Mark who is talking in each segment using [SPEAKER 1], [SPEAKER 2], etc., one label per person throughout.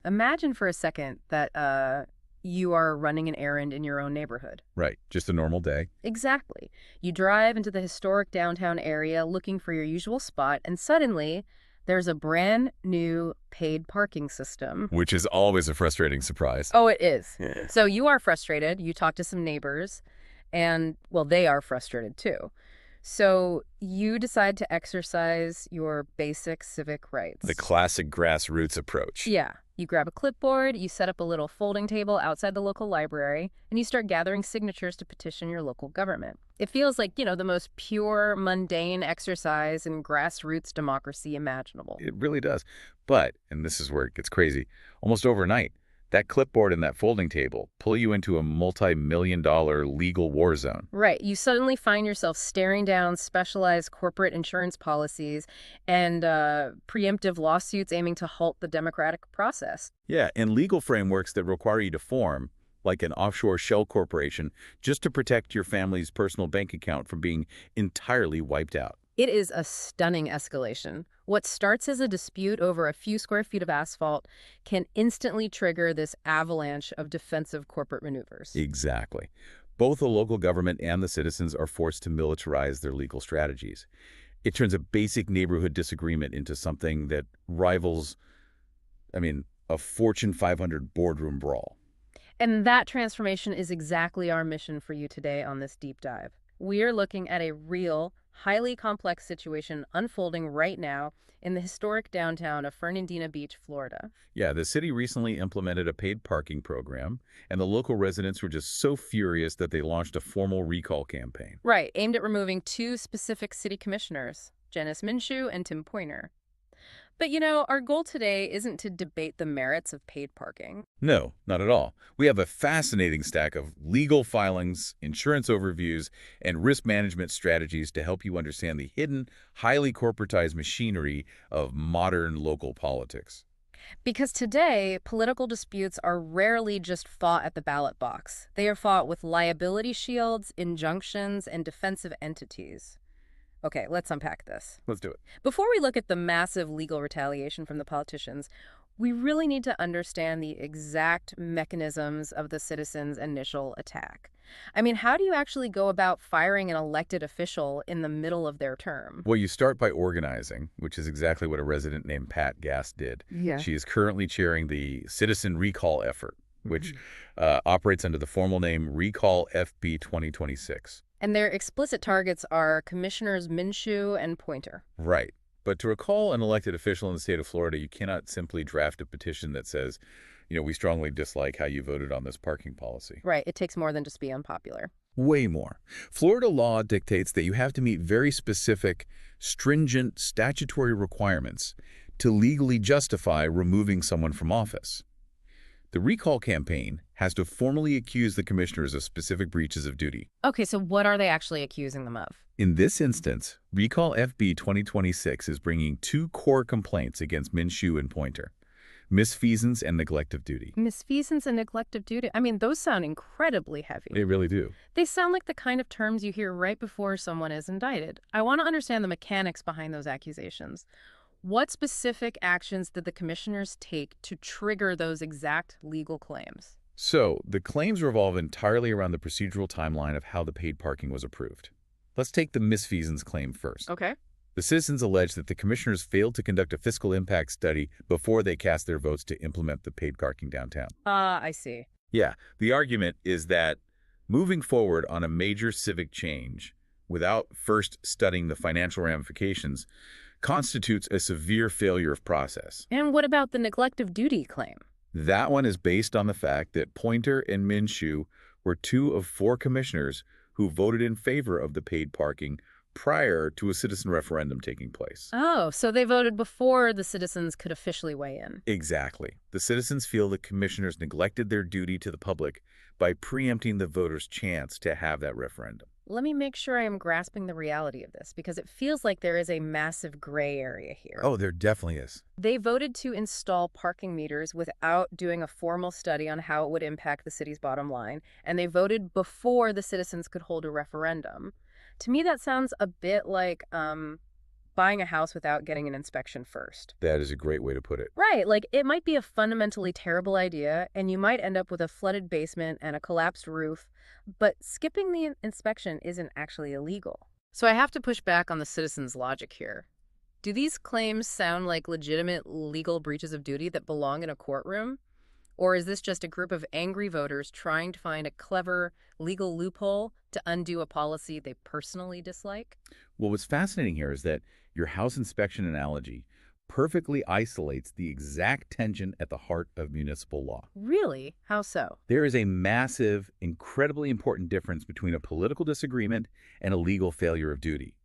[SPEAKER 1] Imagine for a second that you are running an errand in your own neighborhood.
[SPEAKER 2] Right. Just a normal day.
[SPEAKER 1] Exactly. You drive into the historic downtown area looking for your usual spot, and suddenly there's a brand new paid parking system.
[SPEAKER 2] Which is always a frustrating surprise.
[SPEAKER 1] Oh, it is.
[SPEAKER 2] Yeah.
[SPEAKER 1] So you are frustrated. You talk to some neighbors, and, well, they are frustrated too. So you decide to exercise your basic civic rights.
[SPEAKER 2] The classic grassroots approach.
[SPEAKER 1] Yeah. You grab a clipboard, you set up a little folding table outside the local library, and you start gathering signatures to petition your local government. It feels like, the most pure, mundane exercise in grassroots democracy imaginable.
[SPEAKER 2] It really does. But, and this is where it gets crazy, almost overnight, that clipboard and that folding table pull you into a multi-million-dollar legal war zone.
[SPEAKER 1] Right. You suddenly find yourself staring down specialized corporate insurance policies and preemptive lawsuits aiming to halt the democratic process.
[SPEAKER 2] Yeah, and legal frameworks that require you to form, like an offshore shell corporation, just to protect your family's personal bank account from being entirely wiped out.
[SPEAKER 1] It is a stunning escalation. What starts as a dispute over a few square feet of asphalt can instantly trigger this avalanche of defensive corporate maneuvers.
[SPEAKER 2] Exactly. Both the local government and the citizens are forced to militarize their legal strategies. It turns a basic neighborhood disagreement into something that rivals, a Fortune 500 boardroom brawl.
[SPEAKER 1] And that transformation is exactly our mission for you today on this deep dive. We are looking at a real, highly complex situation unfolding right now in the historic downtown of Fernandina Beach, Florida.
[SPEAKER 2] Yeah, the city recently implemented a paid parking program, and the local residents were just so furious that they launched a formal recall campaign.
[SPEAKER 1] Right, aimed at removing two specific city commissioners, Janice Minshew and Tim Pointer. But our goal today isn't to debate the merits of paid parking.
[SPEAKER 2] No, not at all. We have a fascinating stack of legal filings, insurance overviews, and risk management strategies to help you understand the hidden, highly corporatized machinery of modern local politics.
[SPEAKER 1] Because today, political disputes are rarely just fought at the ballot box. They are fought with liability shields, injunctions, and defensive entities. Okay, let's unpack this.
[SPEAKER 2] Let's do it.
[SPEAKER 1] Before we look at the massive legal retaliation from the politicians, we really need to understand the exact mechanisms of the citizens' initial attack. How do you actually go about firing an elected official in the middle of their term?
[SPEAKER 2] Well, you start by organizing, which is exactly what a resident named Pat Gass did.
[SPEAKER 1] Yeah.
[SPEAKER 2] She is currently chairing the Citizen Recall effort, which operates under the formal name Recall FB 2026.
[SPEAKER 1] And their explicit targets are Commissioners Minshew and Pointer.
[SPEAKER 2] Right. But to recall an elected official in the state of Florida, you cannot simply draft a petition that says, we strongly dislike how you voted on this parking policy.
[SPEAKER 1] Right. It takes more than just be unpopular.
[SPEAKER 2] Way more. Florida law dictates that you have to meet very specific, stringent statutory requirements to legally justify removing someone from office. The recall campaign has to formally accuse the commissioners of specific breaches of duty.
[SPEAKER 1] Okay, so what are they actually accusing them of?
[SPEAKER 2] In this instance, Recall FB 2026 is bringing two core complaints against Minshew and Pointer: misfeasance and neglect of duty.
[SPEAKER 1] Misfeasance and neglect of duty. Those sound incredibly heavy.
[SPEAKER 2] They really do.
[SPEAKER 1] They sound like the kind of terms you hear right before someone is indicted. I want to understand the mechanics behind those accusations. What specific actions did the commissioners take to trigger those exact legal claims?
[SPEAKER 2] So, the claims revolve entirely around the procedural timeline of how the paid parking was approved. Let's take the misfeasance claim first.
[SPEAKER 1] Okay.
[SPEAKER 2] The citizens allege that the commissioners failed to conduct a fiscal impact study before they cast their votes to implement the paid parking downtown.
[SPEAKER 1] I see.
[SPEAKER 2] Yeah, the argument is that moving forward on a major civic change without first studying the financial ramifications constitutes a severe failure of process.
[SPEAKER 1] And what about the neglect of duty claim?
[SPEAKER 2] That one is based on the fact that Pointer and Minshew were two of four commissioners who voted in favor of the paid parking prior to a citizen referendum taking place.
[SPEAKER 1] Oh, so they voted before the citizens could officially weigh in.
[SPEAKER 2] Exactly. The citizens feel the commissioners neglected their duty to the public by preempting the voters' chance to have that referendum.
[SPEAKER 1] Let me make sure I am grasping the reality of this, because it feels like there is a massive gray area here.
[SPEAKER 2] Oh, there definitely is.
[SPEAKER 1] They voted to install parking meters without doing a formal study on how it would impact the city's bottom line, and they voted before the citizens could hold a referendum. To me, that sounds a bit like buying a house without getting an inspection first.
[SPEAKER 2] That is a great way to put it.
[SPEAKER 1] Right, like it might be a fundamentally terrible idea, and you might end up with a flooded basement and a collapsed roof, but skipping the inspection isn't actually illegal. So I have to push back on the citizens' logic here. Do these claims sound like legitimate legal breaches of duty that belong in a courtroom? Or is this just a group of angry voters trying to find a clever legal loophole to undo a policy they personally dislike?
[SPEAKER 2] Well, what's fascinating here is that your house inspection analogy perfectly isolates the exact tension at the heart of municipal law.
[SPEAKER 1] Really? How so?
[SPEAKER 2] There is a massive, incredibly important difference between a political disagreement and a legal failure of duty.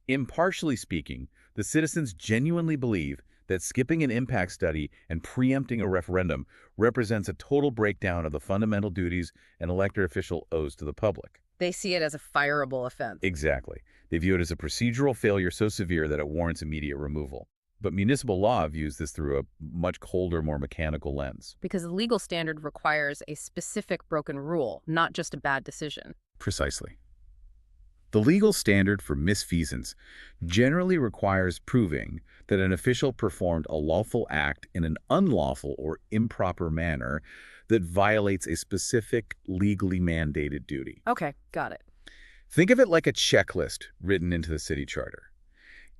[SPEAKER 2] Impartially speaking, the citizens genuinely believe that skipping an impact study and preempting a referendum represents a total breakdown of the fundamental duties an elected official owes to the public.
[SPEAKER 1] They see it as a fireable offense.
[SPEAKER 2] Exactly. They view it as a procedural failure so severe that it warrants immediate removal. But municipal law views this through a much colder, more mechanical lens.
[SPEAKER 1] Because the legal standard requires a specific broken rule, not just a bad decision.
[SPEAKER 2] Precisely. The legal standard for misfeasance generally requires proving that an official performed a lawful act in an unlawful or improper manner that violates a specific legally mandated duty.
[SPEAKER 1] Okay, got it.
[SPEAKER 2] Think of it like a checklist written into the city charter.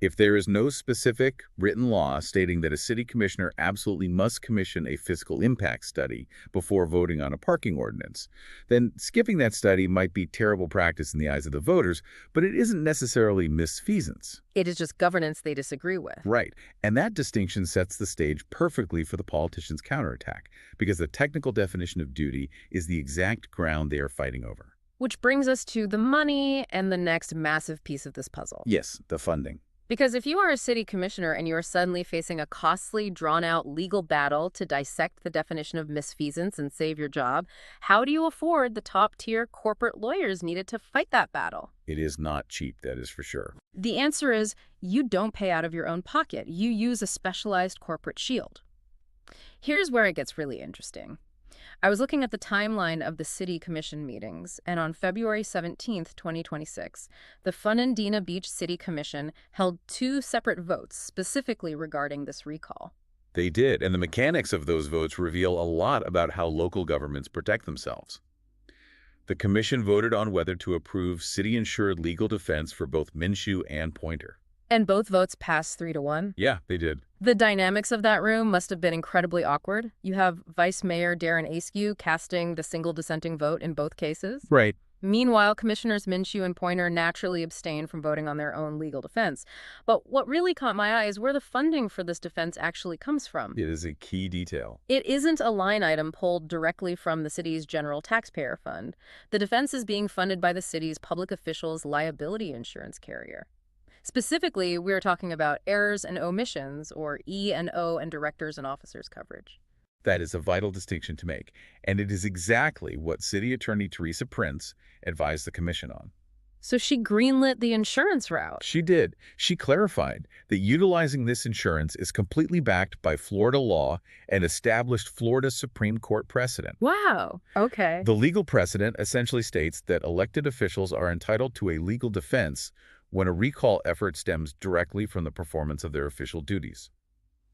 [SPEAKER 2] If there is no specific written law stating that a city commissioner absolutely must commission a fiscal impact study before voting on a parking ordinance, then skipping that study might be terrible practice in the eyes of the voters, but it isn't necessarily misfeasance.
[SPEAKER 1] It is just governance they disagree with.
[SPEAKER 2] Right. And that distinction sets the stage perfectly for the politicians' counterattack, because the technical definition of duty is the exact ground they are fighting over.
[SPEAKER 1] Which brings us to the money and the next massive piece of this puzzle.
[SPEAKER 2] Yes, the funding.
[SPEAKER 1] Because if you are a city commissioner and you are suddenly facing a costly, drawn-out legal battle to dissect the definition of misfeasance and save your job, how do you afford the top-tier corporate lawyers needed to fight that battle?
[SPEAKER 2] It is not cheap, that is for sure.
[SPEAKER 1] The answer is you don't pay out of your own pocket. You use a specialized corporate shield. Here's where it gets really interesting. I was looking at the timeline of the City Commission meetings, and on February 17th, 2026, the Fernandina Beach City Commission held 2 separate votes specifically regarding this recall.
[SPEAKER 2] They did, and the mechanics of those votes reveal a lot about how local governments protect themselves. The commission voted on whether to approve city-insured legal defense for both Minshew and Pointer.
[SPEAKER 1] And both votes passed 3-1?
[SPEAKER 2] Yeah, they did.
[SPEAKER 1] The dynamics of that room must have been incredibly awkward. You have Vice Mayor Darren Askew casting the single dissenting vote in both cases.
[SPEAKER 2] Right.
[SPEAKER 1] Meanwhile, Commissioners Minshew and Pointer naturally abstained from voting on their own legal defense. But what really caught my eye is where the funding for this defense actually comes from.
[SPEAKER 2] It is a key detail.
[SPEAKER 1] It isn't a line item pulled directly from the city's general taxpayer fund. The defense is being funded by the city's public officials' liability insurance carrier. Specifically, we're talking about errors and omissions, or E&O and directors and officers coverage.
[SPEAKER 2] That is a vital distinction to make, and it is exactly what City Attorney Teresa Prince advised the commission on.
[SPEAKER 1] So she greenlit the insurance route.
[SPEAKER 2] She did. She clarified that utilizing this insurance is completely backed by Florida law and established Florida Supreme Court precedent.
[SPEAKER 1] Wow. Okay.
[SPEAKER 2] The legal precedent essentially states that elected officials are entitled to a legal defense when a recall effort stems directly from the performance of their official duties.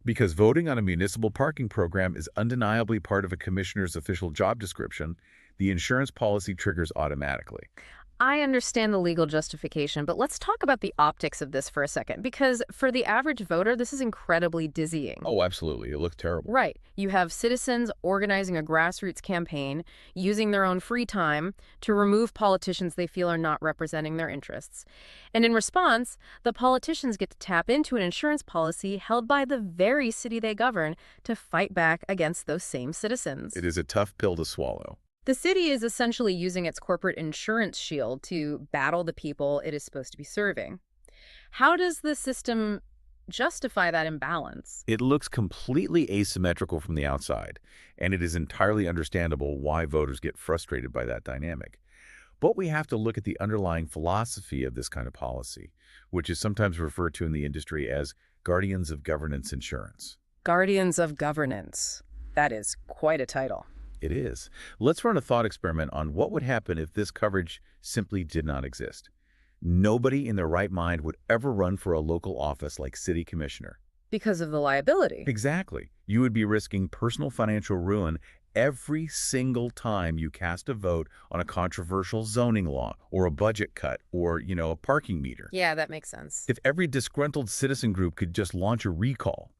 [SPEAKER 2] Because voting on a municipal parking program is undeniably part of a commissioner's official job description, the insurance policy triggers automatically.
[SPEAKER 1] I understand the legal justification, but let's talk about the optics of this for a second, because for the average voter, this is incredibly dizzying.
[SPEAKER 2] Oh, absolutely. It looks terrible.
[SPEAKER 1] Right. You have citizens organizing a grassroots campaign, using their own free time to remove politicians they feel are not representing their interests. And in response, the politicians get to tap into an insurance policy held by the very city they govern to fight back against those same citizens.
[SPEAKER 2] It is a tough pill to swallow.
[SPEAKER 1] The city is essentially using its corporate insurance shield to battle the people it is supposed to be serving. How does the system justify that imbalance?
[SPEAKER 2] It looks completely asymmetrical from the outside, and it is entirely understandable why voters get frustrated by that dynamic. But we have to look at the underlying philosophy of this kind of policy, which is sometimes referred to in the industry as guardians of governance insurance.
[SPEAKER 1] Guardians of governance. That is quite a title.
[SPEAKER 2] It is. Let's run a thought experiment on what would happen if this coverage simply did not exist. Nobody in their right mind would ever run for a local office like city commissioner.
[SPEAKER 1] Because of the liability.
[SPEAKER 2] Exactly. You would be risking personal financial ruin every single time you cast a vote on a controversial zoning law or a budget cut or, a parking meter.
[SPEAKER 1] Yeah, that makes sense.
[SPEAKER 2] If every disgruntled citizen group could just launch a recall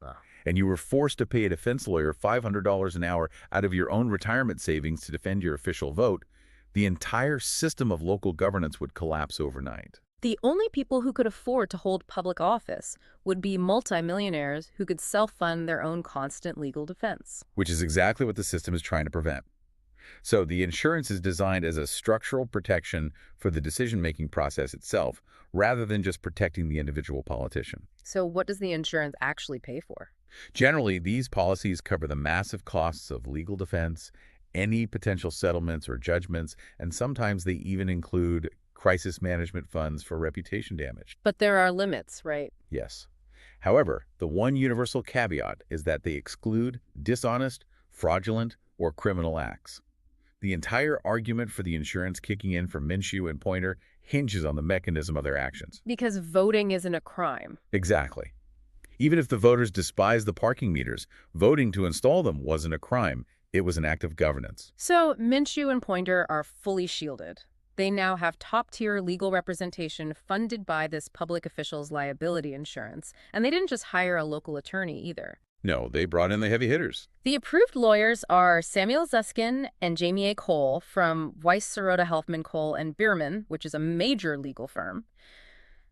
[SPEAKER 2] and you were forced to pay a defense lawyer $500 an hour out of your own retirement savings to defend your official vote, the entire system of local governance would collapse overnight.
[SPEAKER 1] The only people who could afford to hold public office would be multimillionaires who could self-fund their own constant legal defense.
[SPEAKER 2] Which is exactly what the system is trying to prevent. So the insurance is designed as a structural protection for the decision-making process itself, rather than just protecting the individual politician.
[SPEAKER 1] So what does the insurance actually pay for?
[SPEAKER 2] Generally, these policies cover the massive costs of legal defense, any potential settlements or judgments, and sometimes they even include crisis management funds for reputation damage.
[SPEAKER 1] But there are limits, right?
[SPEAKER 2] Yes. However, the one universal caveat is that they exclude dishonest, fraudulent, or criminal acts. The entire argument for the insurance kicking in for Minshew and Pointer hinges on the mechanism of their actions.
[SPEAKER 1] Because voting isn't a crime.
[SPEAKER 2] Exactly. Even if the voters despised the parking meters, voting to install them wasn't a crime. It was an act of governance.
[SPEAKER 1] So Minshew and Pointer are fully shielded. They now have top-tier legal representation funded by this public official's liability insurance. And they didn't just hire a local attorney either.
[SPEAKER 2] No, they brought in the heavy hitters.
[SPEAKER 1] The approved lawyers are Samuel Zuskin and Jamie A. Cole from Weiss, Sirota, Helfman, Cole, and Bierman, which is a major legal firm.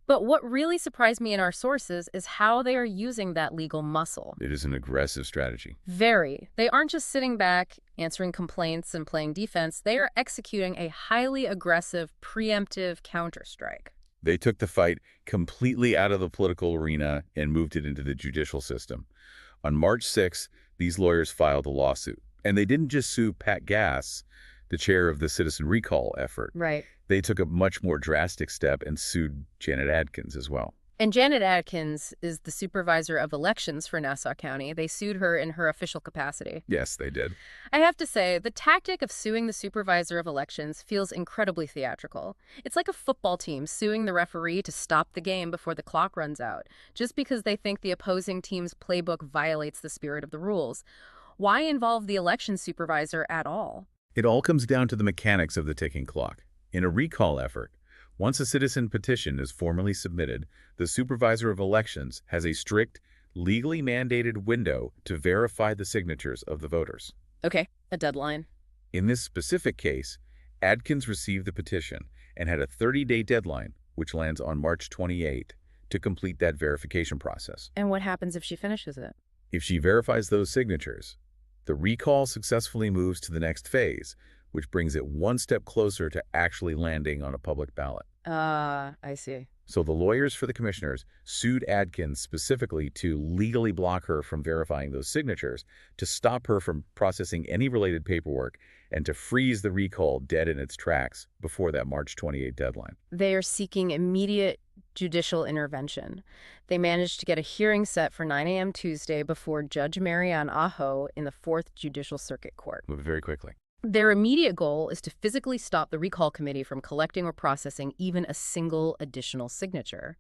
[SPEAKER 1] But what really surprised me in our sources is how they are using that legal muscle.
[SPEAKER 2] It is an aggressive strategy.
[SPEAKER 1] Very. They aren't just sitting back, answering complaints and playing defense. They are executing a highly aggressive, preemptive counterstrike.
[SPEAKER 2] They took the fight completely out of the political arena and moved it into the judicial system. On March 6, these lawyers filed a lawsuit. And they didn't just sue Pat Gass, the chair of the citizen recall effort.
[SPEAKER 1] Right.
[SPEAKER 2] They took a much more drastic step and sued Janet Adkins as well.
[SPEAKER 1] And Janet Adkins is the supervisor of elections for Nassau County. They sued her in her official capacity.
[SPEAKER 2] Yes, they did.
[SPEAKER 1] I have to say, the tactic of suing the supervisor of elections feels incredibly theatrical. It's like a football team suing the referee to stop the game before the clock runs out, just because they think the opposing team's playbook violates the spirit of the rules. Why involve the election supervisor at all?
[SPEAKER 2] It all comes down to the mechanics of the ticking clock. In a recall effort, once a citizen petition is formally submitted, the supervisor of elections has a strict, legally mandated window to verify the signatures of the voters.
[SPEAKER 1] Okay, a deadline.
[SPEAKER 2] In this specific case, Adkins received the petition and had a 30-day deadline, which lands on March 28, to complete that verification process.
[SPEAKER 1] And what happens if she finishes it?
[SPEAKER 2] If she verifies those signatures, the recall successfully moves to the next phase, which brings it one step closer to actually landing on a public ballot.
[SPEAKER 1] I see.
[SPEAKER 2] So the lawyers for the commissioners sued Adkins specifically to legally block her from verifying those signatures, to stop her from processing any related paperwork, and to freeze the recall dead in its tracks before that March 28 deadline.
[SPEAKER 1] They are seeking immediate judicial intervention. They managed to get a hearing set for 9 a.m. Tuesday before Judge Marianne Aho in the 4th Judicial Circuit Court.
[SPEAKER 2] Move very quickly.
[SPEAKER 1] Their immediate goal is to physically stop the recall committee from collecting or processing even a single additional signature.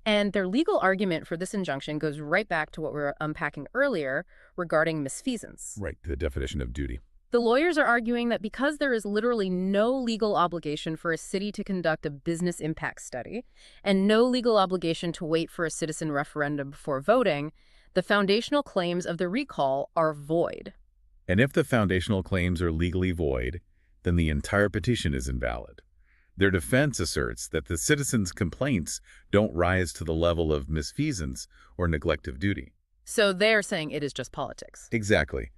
[SPEAKER 1] And their legal argument for this injunction goes right back to what we were unpacking earlier regarding misfeasance.
[SPEAKER 2] Right, the definition of duty.
[SPEAKER 1] The lawyers are arguing that because there is literally no legal obligation for a city to conduct a business impact study and no legal obligation to wait for a citizen referendum before voting, the foundational claims of the recall are void.
[SPEAKER 2] And if the foundational claims are legally void, then the entire petition is invalid. Their defense asserts that the citizens' complaints don't rise to the level of misfeasance or neglect of duty.
[SPEAKER 1] So they're saying it is just politics.
[SPEAKER 2] Exactly.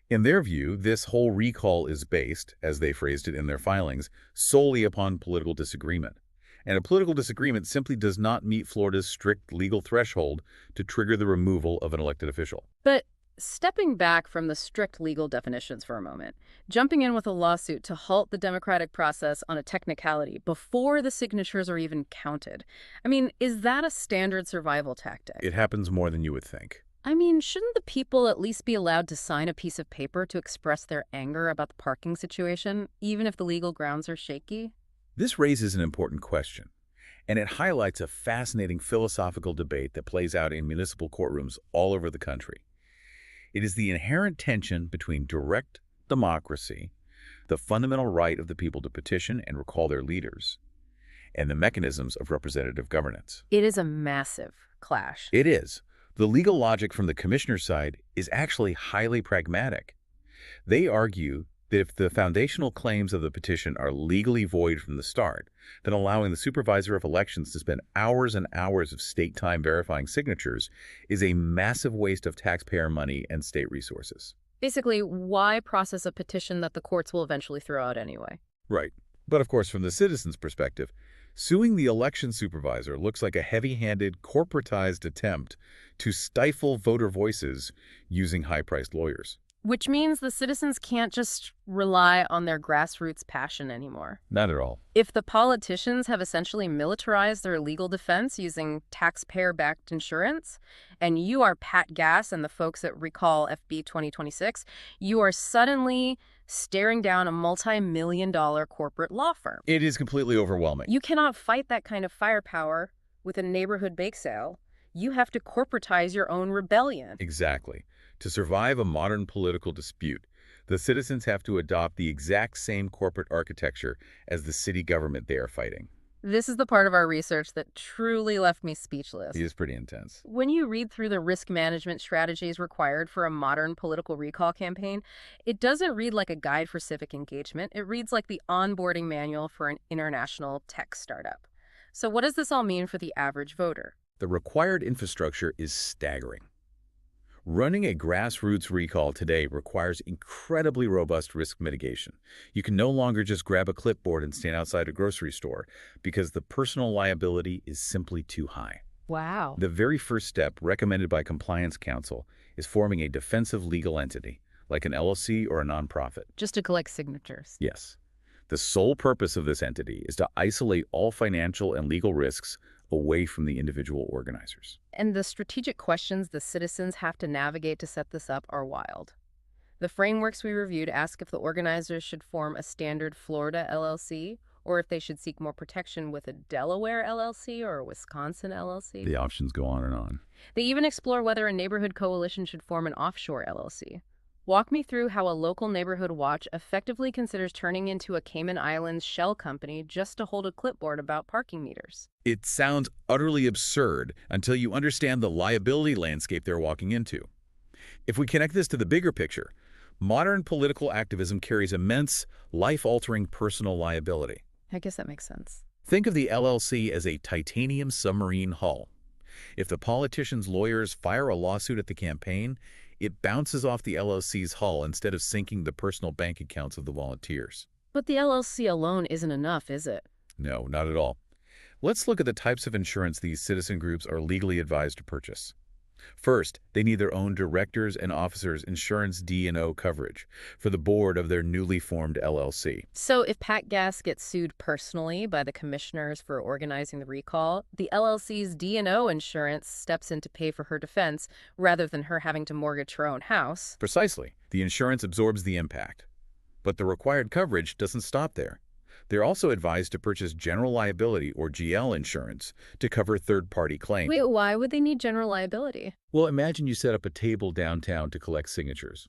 [SPEAKER 2] In their view, this whole recall is based, as they phrased it in their filings, solely upon political disagreement. And a political disagreement simply does not meet Florida's strict legal threshold to trigger the removal of an elected official.
[SPEAKER 1] But stepping back from the strict legal definitions for a moment, jumping in with a lawsuit to halt the democratic process on a technicality before the signatures are even counted. I mean, is that a standard survival tactic?
[SPEAKER 2] It happens more than you would think.
[SPEAKER 1] I mean, shouldn't the people at least be allowed to sign a piece of paper to express their anger about the parking situation, even if the legal grounds are shaky?
[SPEAKER 2] This raises an important question. And it highlights a fascinating philosophical debate that plays out in municipal courtrooms all over the country. It is the inherent tension between direct democracy, the fundamental right of the people to petition and recall their leaders, and the mechanisms of representative governance.
[SPEAKER 1] It is a massive clash.
[SPEAKER 2] It is. The legal logic from the commissioner's side is actually highly pragmatic. They argue that if the foundational claims of the petition are legally void from the start, then allowing the supervisor of elections to spend hours and hours of state time verifying signatures is a massive waste of taxpayer money and state resources.
[SPEAKER 1] Basically, why process a petition that the courts will eventually throw out anyway?
[SPEAKER 2] Right. But of course, from the citizen's perspective, suing the election supervisor looks like a heavy-handed, corporatized attempt to stifle voter voices using high-priced lawyers.
[SPEAKER 1] Which means the citizens can't just rely on their grassroots passion anymore.
[SPEAKER 2] Not at all.
[SPEAKER 1] If the politicians have essentially militarized their legal defense using taxpayer-backed insurance, and you are Pat Gass and the folks at Recall FB 2026, you are suddenly staring down a multi-million-dollar corporate law firm.
[SPEAKER 2] It is completely overwhelming.
[SPEAKER 1] You cannot fight that kind of firepower with a neighborhood bake sale. You have to corporatize your own rebellion.
[SPEAKER 2] Exactly. To survive a modern political dispute, the citizens have to adopt the exact same corporate architecture as the city government they are fighting.
[SPEAKER 1] This is the part of our research that truly left me speechless.
[SPEAKER 2] It is pretty intense.
[SPEAKER 1] When you read through the risk management strategies required for a modern political recall campaign, it doesn't read like a guide for civic engagement. It reads like the onboarding manual for an international tech startup. So what does this all mean for the average voter?
[SPEAKER 2] The required infrastructure is staggering. Running a grassroots recall today requires incredibly robust risk mitigation. You can no longer just grab a clipboard and stand outside a grocery store because the personal liability is simply too high.
[SPEAKER 1] Wow.
[SPEAKER 2] The very first step recommended by Compliance Council is forming a defensive legal entity, like an LLC or a nonprofit.
[SPEAKER 1] Just to collect signatures.
[SPEAKER 2] Yes. The sole purpose of this entity is to isolate all financial and legal risks away from the individual organizers.
[SPEAKER 1] And the strategic questions the citizens have to navigate to set this up are wild. The frameworks we reviewed ask if the organizers should form a standard Florida LLC or if they should seek more protection with a Delaware LLC or a Wisconsin LLC.
[SPEAKER 2] The options go on and on.
[SPEAKER 1] They even explore whether a neighborhood coalition should form an offshore LLC. Walk me through how a local neighborhood watch effectively considers turning into a Cayman Islands shell company just to hold a clipboard about parking meters.
[SPEAKER 2] It sounds utterly absurd until you understand the liability landscape they're walking into. If we connect this to the bigger picture, modern political activism carries immense, life-altering personal liability.
[SPEAKER 1] I guess that makes sense.
[SPEAKER 2] Think of the LLC as a titanium submarine hull. If the politician's lawyers fire a lawsuit at the campaign, it bounces off the LLC's hull instead of sinking the personal bank accounts of the volunteers.
[SPEAKER 1] But the LLC alone isn't enough, is it?
[SPEAKER 2] No, not at all. Let's look at the types of insurance these citizen groups are legally advised to purchase. First, they need their own directors and officers' insurance D&O coverage for the board of their newly formed LLC.
[SPEAKER 1] So if Pat Gass gets sued personally by the commissioners for organizing the recall, the LLC's D&O insurance steps in to pay for her defense rather than her having to mortgage her own house.
[SPEAKER 2] Precisely. The insurance absorbs the impact. But the required coverage doesn't stop there. They're also advised to purchase general liability or GL insurance to cover third-party claims.
[SPEAKER 1] Wait, why would they need general liability?
[SPEAKER 2] Well, imagine you set up a table downtown to collect signatures.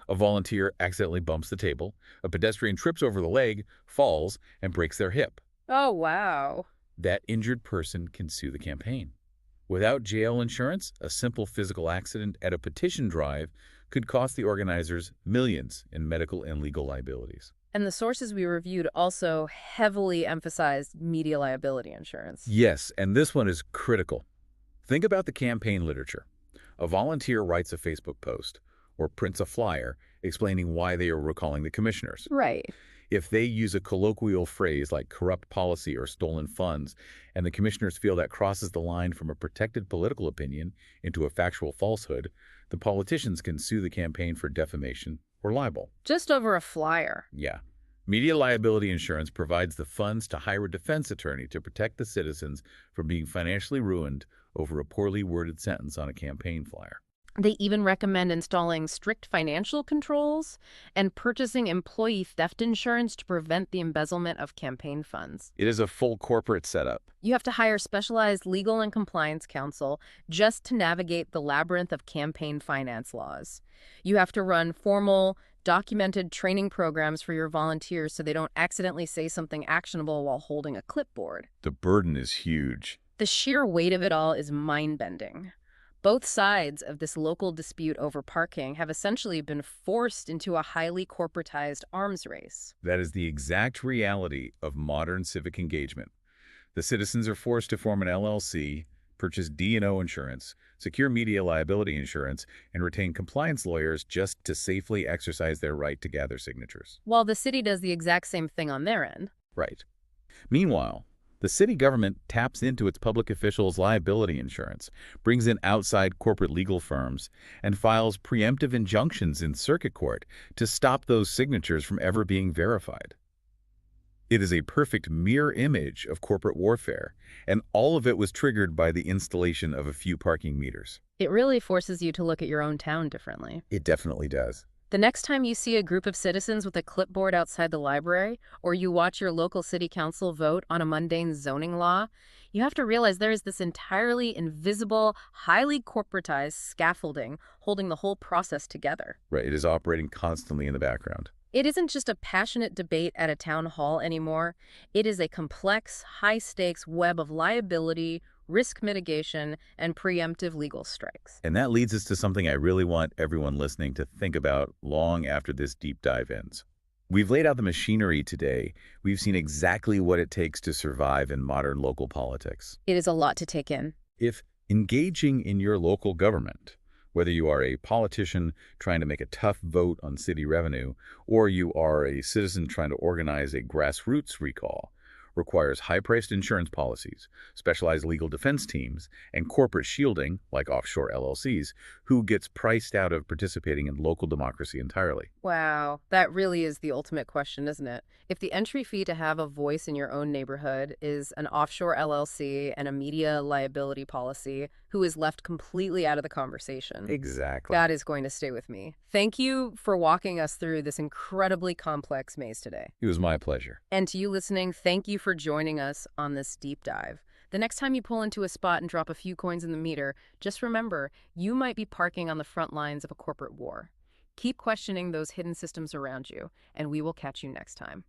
[SPEAKER 2] A volunteer accidentally bumps the table, a pedestrian trips over the leg, falls, and breaks their hip.
[SPEAKER 1] Oh, wow.
[SPEAKER 2] That injured person can sue the campaign. Without GL insurance, a simple physical accident at a petition drive could cost the organizers millions in medical and legal liabilities.
[SPEAKER 1] And the sources we reviewed also heavily emphasized media liability insurance.
[SPEAKER 2] Yes, and this one is critical. Think about the campaign literature. A volunteer writes a Facebook post or prints a flyer explaining why they are recalling the commissioners.
[SPEAKER 1] Right.
[SPEAKER 2] If they use a colloquial phrase like corrupt policy or stolen funds, and the commissioners feel that crosses the line from a protected political opinion into a factual falsehood, the politicians can sue the campaign for defamation or libel.
[SPEAKER 1] Just over a flyer.
[SPEAKER 2] Yeah. Media liability insurance provides the funds to hire a defense attorney to protect the citizens from being financially ruined over a poorly worded sentence on a campaign flyer.
[SPEAKER 1] They even recommend installing strict financial controls and purchasing employee theft insurance to prevent the embezzlement of campaign funds.
[SPEAKER 2] It is a full corporate setup.
[SPEAKER 1] You have to hire specialized legal and compliance counsel just to navigate the labyrinth of campaign finance laws. You have to run formal, documented training programs for your volunteers so they don't accidentally say something actionable while holding a clipboard.
[SPEAKER 2] The burden is huge.
[SPEAKER 1] The sheer weight of it all is mind-bending. Both sides of this local dispute over parking have essentially been forced into a highly corporatized arms race.
[SPEAKER 2] That is the exact reality of modern civic engagement. The citizens are forced to form an LLC, purchase D&O insurance, secure media liability insurance, and retain compliance lawyers just to safely exercise their right to gather signatures.
[SPEAKER 1] While the city does the exact same thing on their end.
[SPEAKER 2] Right. Meanwhile, the city government taps into its public officials' liability insurance, brings in outside corporate legal firms, and files preemptive injunctions in circuit court to stop those signatures from ever being verified. It is a perfect mirror image of corporate warfare, and all of it was triggered by the installation of a few parking meters.
[SPEAKER 1] It really forces you to look at your own town differently.
[SPEAKER 2] It definitely does.
[SPEAKER 1] The next time you see a group of citizens with a clipboard outside the library, or you watch your local city council vote on a mundane zoning law, you have to realize there is this entirely invisible, highly corporatized scaffolding holding the whole process together.
[SPEAKER 2] Right, it is operating constantly in the background.
[SPEAKER 1] It isn't just a passionate debate at a town hall anymore. It is a complex, high-stakes web of liability, risk mitigation, and preemptive legal strikes.
[SPEAKER 2] And that leads us to something I really want everyone listening to think about long after this deep dive ends. We've laid out the machinery today. We've seen exactly what it takes to survive in modern local politics.
[SPEAKER 1] It is a lot to take in.
[SPEAKER 2] If engaging in your local government, whether you are a politician trying to make a tough vote on city revenue, or you are a citizen trying to organize a grassroots recall, requires high-priced insurance policies, specialized legal defense teams, and corporate shielding, like offshore LLCs, who gets priced out of participating in local democracy entirely.
[SPEAKER 1] Wow, that really is the ultimate question, isn't it? If the entry fee to have a voice in your own neighborhood is an offshore LLC and a media liability policy, who is left completely out of the conversation?
[SPEAKER 2] Exactly.
[SPEAKER 1] That is going to stay with me. Thank you for walking us through this incredibly complex maze today.
[SPEAKER 2] It was my pleasure.
[SPEAKER 1] And to you listening, thank you for joining us on this deep dive. The next time you pull into a spot and drop a few coins in the meter, just remember, you might be parking on the front lines of a corporate war. Keep questioning those hidden systems around you, and we will catch you next time.